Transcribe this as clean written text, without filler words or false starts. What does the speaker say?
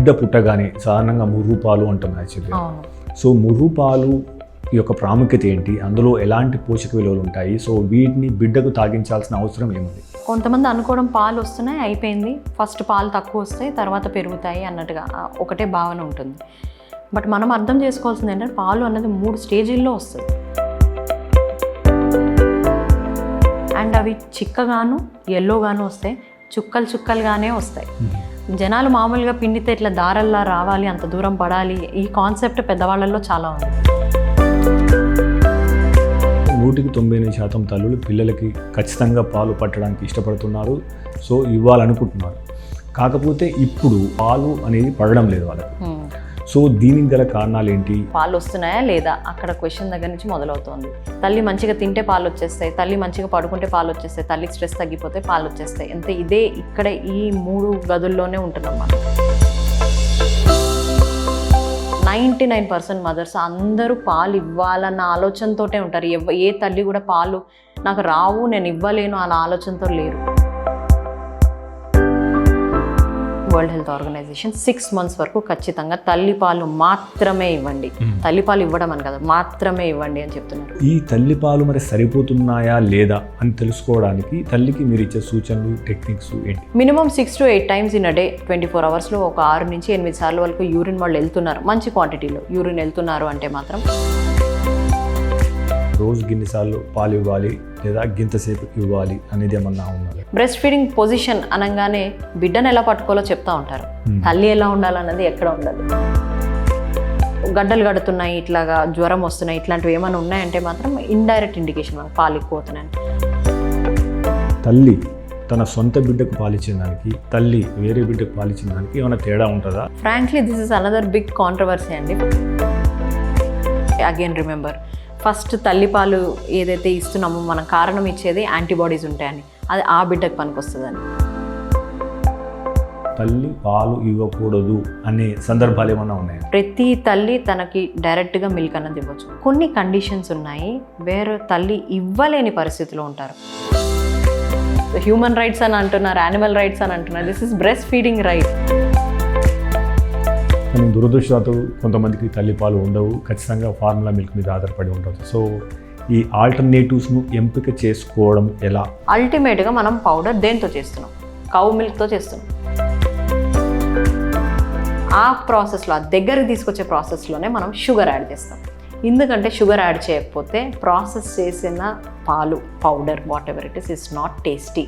బిడ్డ పుట్టగానే సాధారణంగా ముర్రు పాలు అంటాం యాక్చువల్లీ. సో ముర్రు పాలు యొక్క ప్రాముఖ్యత ఏంటి, అందులో ఎలాంటి పోషక విలువలు ఉంటాయి, సో వీటిని బిడ్డకు తాగించాల్సిన అవసరం ఏముంది? కొంతమంది అనుకోవడం పాలు వస్తున్నాయి అయిపోయింది, ఫస్ట్ పాలు తక్కువ వస్తాయి తర్వాత పెరుగుతాయి అన్నట్టుగా ఒకటే భావన ఉంటుంది. బట్ మనం అర్థం చేసుకోవాల్సింది ఏంటంటే పాలు అన్నది 3 స్టేజీల్లో వస్తుంది. అండ్ అవి చిక్కగాను ఎల్లోగాను వస్తాయి, చుక్కలుగానే వస్తాయి. జనాలు మామూలుగా పిండితే ఇట్లా దారల్లా రావాలి, అంత దూరం పడాలి, ఈ కాన్సెప్ట్ పెద్దవాళ్ళల్లో చాలా ఉంది. 99% తల్లులు పిల్లలకి ఖచ్చితంగా పాలు పట్టడానికి ఇష్టపడుతున్నారు, సో ఇవ్వాలనుకుంటున్నారు. కాకపోతే ఇప్పుడు పాలు అనేది పడడం లేదు వాళ్ళకి. సో దీనికి గల కారణాలు ఏంటి? పాలు వస్తున్నాయా లేదా అక్కడ క్వశ్చన్ దగ్గర నుంచి మొదలవుతుంది. తల్లి మంచిగా తింటే పాలు వచ్చేస్తాయి, తల్లి మంచిగా పడుకుంటే పాలు వచ్చేస్తాయి, తల్లికి స్ట్రెస్ తగ్గిపోతే పాలు వచ్చేస్తాయి. అంతే, ఇదే ఇక్కడ ఈ 3 గదుల్లోనే ఉంటున్నమాట. 99% మదర్స్ అందరూ పాలు ఇవ్వాలన్న ఆలోచనతోటే ఉంటారు. ఏ తల్లి కూడా పాలు నాకు రావు, నేను ఇవ్వలేను అన్న ఆలోచనతో లేరు. వరల్డ్ హెల్త్ ఆర్గనైజేషన్ 6 months వరకు ఖచ్చితంగా తల్లిపాలు మాత్రమే ఇవ్వండి, తల్లిపాలు ఇవ్వడం అని కదా, మాత్రమే ఇవ్వండి అని చెప్తున్నారు. ఈ తల్లిపాలు మరి సరిపోతున్నాయా లేదా అని తెలుసుకోవడానికి తల్లికి మీరు ఇచ్చే సూచనలు, టెక్నిక్స్ ఏంటి? Minimum 6 to 8 times in a day, 24 hours ఒక 6 నుంచి 8 సార్లు వరకు యూరిన్ వాళ్ళు వెళ్తున్నారు, మంచి క్వాంటిటీలో యూరిన్ వెళ్తున్నారు అంటే మాత్రం రోజు గిన్నెసార్లు పాలు ఇవ్వాలి లేదా గింతసేపు ఇవ్వాలి అనేది ఏమన్నా ఉండాలి? బ్రెస్ట్ ఫీడింగ్ పొజిషన్ అనగానే బిడ్డను ఎలా పట్టుకోవాలో చెప్తా ఉంటారు, తల్లి ఎలా ఉండాలన్నది ఎక్కడ ఉండదు. గడ్డలు గడుతున్నాయి, ఇట్లాగా జ్వరం వస్తున్నాయి, ఇట్లాంటివి ఏమైనా ఉన్నాయంటే మాత్రం ఇండైరెక్ట్ ఇండికేషన్ మనకు పాలు ఎక్కువ అవుతున్నాయి. తల్లి తన సొంత బిడ్డకు పాలిచ్చిన దానికి, తల్లి వేరే బిడ్డకు పాలిచ్చిన దానికి ఏమైనా తేడా ఉంటుందా? Frankly this is another big controversy అండి. అగైన్ రిమెంబర్, ఫస్ట్ తల్లిపాలు ఏదైతే ఇస్తున్నామో మనం కారణం ఇచ్చేది యాంటీబాడీస్ ఉంటాయని, అది ఆ బిడ్డకు పనికొస్తుందని. తల్లి పాలు ఇవ్వకూడదు అనే సందర్భాలు ఏమన్నా ఉన్నాయి? ప్రతి తల్లి తనకి డైరెక్ట్గా మిల్క్ అన్నది ఇవ్వచ్చు. కొన్ని కండిషన్స్ ఉన్నాయి వేరే తల్లి ఇవ్వలేని పరిస్థితిలో ఉంటారు. హ్యూమన్ రైట్స్ అని అంటున్నారు, యానిమల్ రైట్స్ అని అంటున్నారు, this is breast feeding right. కానీ దురదృష్టవశాత్తు కొంతమందికి తల్లిపాలు ఉండవు, ఖచ్చితంగా ఫార్ములా మిల్క్ మీద ఆధారపడి ఉంటుంది. సో ఈ ఆల్టర్నేటివ్స్ను ఎంపిక చేసుకోవడం ఎలా? అల్టిమేట్గా మనం పౌడర్ దేంతో చేస్తున్నాం? కౌ మిల్క్తో చేస్తున్నాం. ఆ ప్రాసెస్లో, ఆ దగ్గరికి తీసుకొచ్చే ప్రాసెస్లోనే మనం షుగర్ యాడ్ చేస్తాం. ఎందుకంటే షుగర్ యాడ్ చేయకపోతే ప్రాసెస్ చేసిన పాలు, powder, what ever it is not tasty.